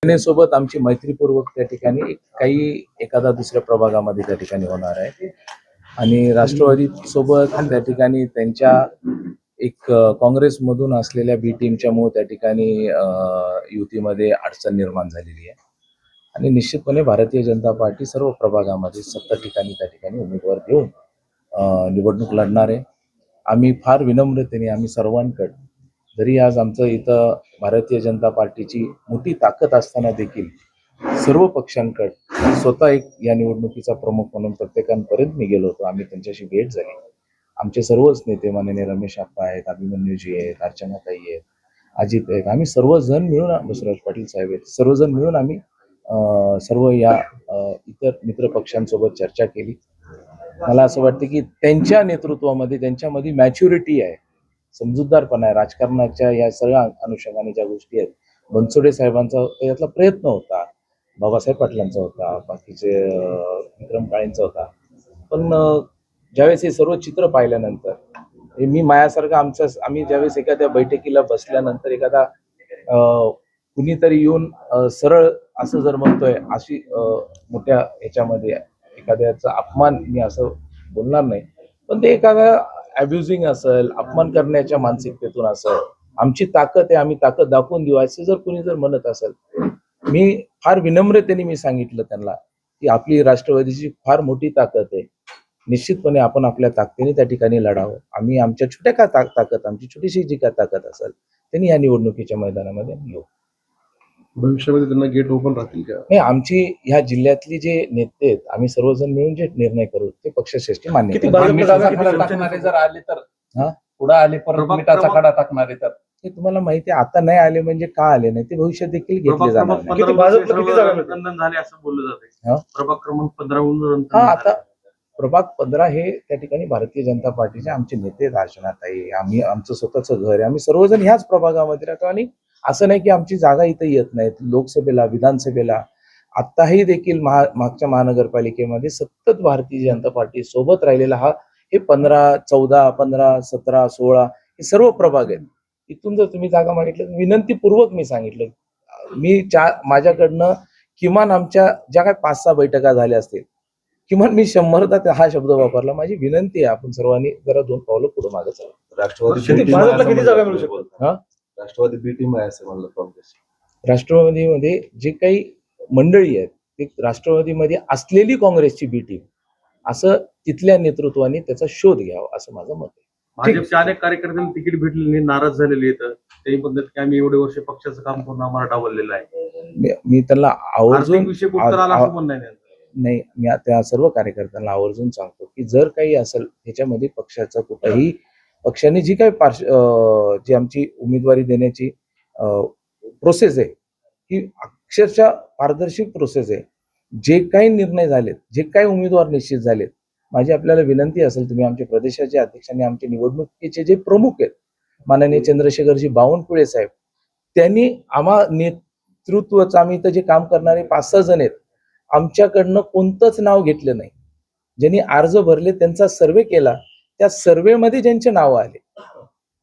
सेनेसोबत आमची मैत्रीपूर्वक त्या ठिकाणी काही एखादा दुसऱ्या प्रभागामध्ये त्या ठिकाणी होणार आहे आणि राष्ट्रवादी सोबत त्या ठिकाणी त्यांच्या एक काँग्रेसमधून असलेल्या बी टीमच्या मुळे त्या ठिकाणी युतीमध्ये अडचण निर्माण झालेली आहे आणि निश्चितपणे भारतीय जनता पार्टी सर्व प्रभागामध्ये 70 ठिकाणी त्या ठिकाणी उमेदवार घेऊन निवडणूक लढणार आहे. आम्ही फार विनम्रतेने आम्ही सर्वांकडे, जरी आज आमचं इथं भारतीय जनता पार्टीची मोठी ताकद असताना देखील सर्व पक्षांकडे स्वतः एक या निवडणुकीचा प्रमुख म्हणून प्रत्येकांपर्यंत मी गेलो होतो. आम्ही त्यांच्याशी भेट झाली. आमचे सर्वच नेते माननीय रमेश आप्पा आहेत, अभिमन्यूजी आहेत, अर्चनाताई आहेत, अजित आहेत, आम्ही सर्वजण मिळून, बसवराज पाटील साहेब आहेत, सर्वजण मिळून आम्ही सर्व या इतर मित्र पक्षांसोबत चर्चा केली. मला असं वाटतं की त्यांच्या नेतृत्वामध्ये त्यांच्यामध्ये मॅच्युरिटी आहे, समजूतदारपणा आहे. राजकारणाच्या या सगळ्या अनुषंगाने ज्या गोष्टी आहेत, बनसोडे साहेबांचा यातला प्रयत्न होता, बाबासाहेब पाटलांचा होता, बाकीचे विक्रम काळेंचा होता. पण ज्यावेळेस हे सर्व चित्र पाहिल्यानंतर मी मायासारखं आम्ही ज्यावेळेस एखाद्या बैठकीला बसल्यानंतर एखादा कुणीतरी येऊन सरळ असं जर म्हणतोय, अशी मोठ्या ह्याच्यामध्ये एखाद्याचा अपमान मी असं बोलणार नाही, पण ते एखादा अब्युझिंग असेल, अपमान करण्याच्या मानसिकतेतून असेल, आमची ताकद आहे, आम्ही ताकद दाखवून देऊ असं जर कोणी जर म्हणत असेल, मी फार विनम्रतेने मी सांगितलं त्यांना की आपली राष्ट्रवादीची फार मोठी ताकद आहे. निश्चितपणे आपण आपल्या ताकदीने त्या ठिकाणी लढावं. आम्ही आमच्या छोट्या का ताकद, आमची छोटीशी जी का ताकद असेल त्यांनी या निवडणुकीच्या मैदानामध्ये घेऊ. भविष्यामध्ये त्यांना गेट ओपन राहतील का? नाही, आमची ह्या जिल्ह्यातली जे नेते आहेत, आम्ही सर्वजण मिळून जे निर्णय करू ते पक्षश्रेष्ठी मान्य टाकणारे जर आले तर पुढे आले परत मिठाचा खडा टाकणारे तर हे तुम्हाला माहिती आहे. आता नाही आले म्हणजे का आले नाही ते भविष्यात देखील घेतले जाणार नाही. झाले असं बोललं जाते. प्रभाग क्रमांक 15 आता प्रभाग 15 हे त्या ठिकाणी भारतीय जनता पार्टीचे आमचे नेते अर्चनाताई, आम्ही आमचं स्वतःचं घर आहे, आम्ही सर्वजण ह्याच प्रभागामध्ये राहतो आणि असं नाही की आमची जागा इथं येत नाहीत. लोकसभेला, विधानसभेला, आत्ताही देखील मागच्या महानगरपालिकेमध्ये सतत भारतीय जनता पार्टी सोबत राहिलेला हे 15, 14, 15, 17, 16 हे सर्व प्रभाग आहेत. इथून जर तुम्ही जागा मागितलं, विनंतीपूर्वक मी सांगितलं, मी माझ्याकडनं किमान आमच्या ज्या काही 5-6 बैठका झाल्या असतील, किमान मी 100दा हा शब्द वापरला. माझी विनंती आहे, आपण सर्वांनी जरा 2 पावलं पुढे मागे चालू. राष्ट्रवादी बी टीम आहे असं म्हणलं काँग्रेस. राष्ट्रवादीमध्ये जे काही मंडळी आहेत ते राष्ट्रवादीमध्ये असलेली काँग्रेसची बी टीम, असं तिथल्या नेतृत्वाने त्याचा शोध घ्यावा असं माझं मत आहे. भाजपच्या अनेक कार्यकर्त्यांना तिकीट भेटलेली नाराज झालेली आहेत. ते म्हणतात की आम्ही एवढे वर्ष पक्षाचं काम करून आम्हाला डावललेलं आहे. मी त्यांना आवर्जून नाही, मी त्या सर्व कार्यकर्त्यांना आवर्जून सांगतो की जर काही असेल ह्याच्यामध्ये पक्षाचा कुठेही, पक्षाने जी काही जी आमची उमेदवारी देण्याची प्रोसेस आहे ही अक्षरशः पारदर्शी प्रोसेस आहे. जे काही निर्णय झालेत, जे काही उमेदवार निश्चित झालेत, माझी आपल्याला विनंती असेल, तुम्ही आमच्या प्रदेशाचे अध्यक्ष आणि आमचे निवडणुकीचे जे प्रमुख आहेत माननीय चंद्रशेखरजी बावनकुळे साहेब, त्यांनी आम्हा नेतृत्वाचं, आम्ही इथं जे काम करणारे 5-6 जण आहेत, आमच्याकडनं कोणतंच नाव घेतलं नाही. ज्यांनी अर्ज भरले त्यांचा सर्वे केला, त्या सर्वेमध्ये ज्यांचे नाव आले,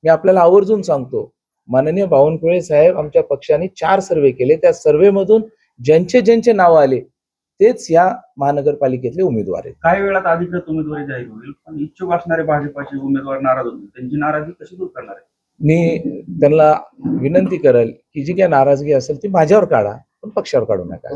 मी आपल्याला आवर्जून सांगतो, माननीय बावनकुळे साहेब आमच्या पक्षाने 4 सर्वे केले, त्या सर्वेमधून ज्यांचे नाव आले तेच या महानगरपालिकेतले उमेदवार आहेत. काही वेळात अधिकृत उमेदवारी जाहीर होईल, पण इच्छुक असणारे भाजपाचे उमेदवार नाराज होतील, त्यांची नाराजी कशी दूर करणार आहे? मी त्यांना विनंती करेल की जी काही नाराजगी असेल ती माझ्यावर काढा, पण पक्षावर काढू नका.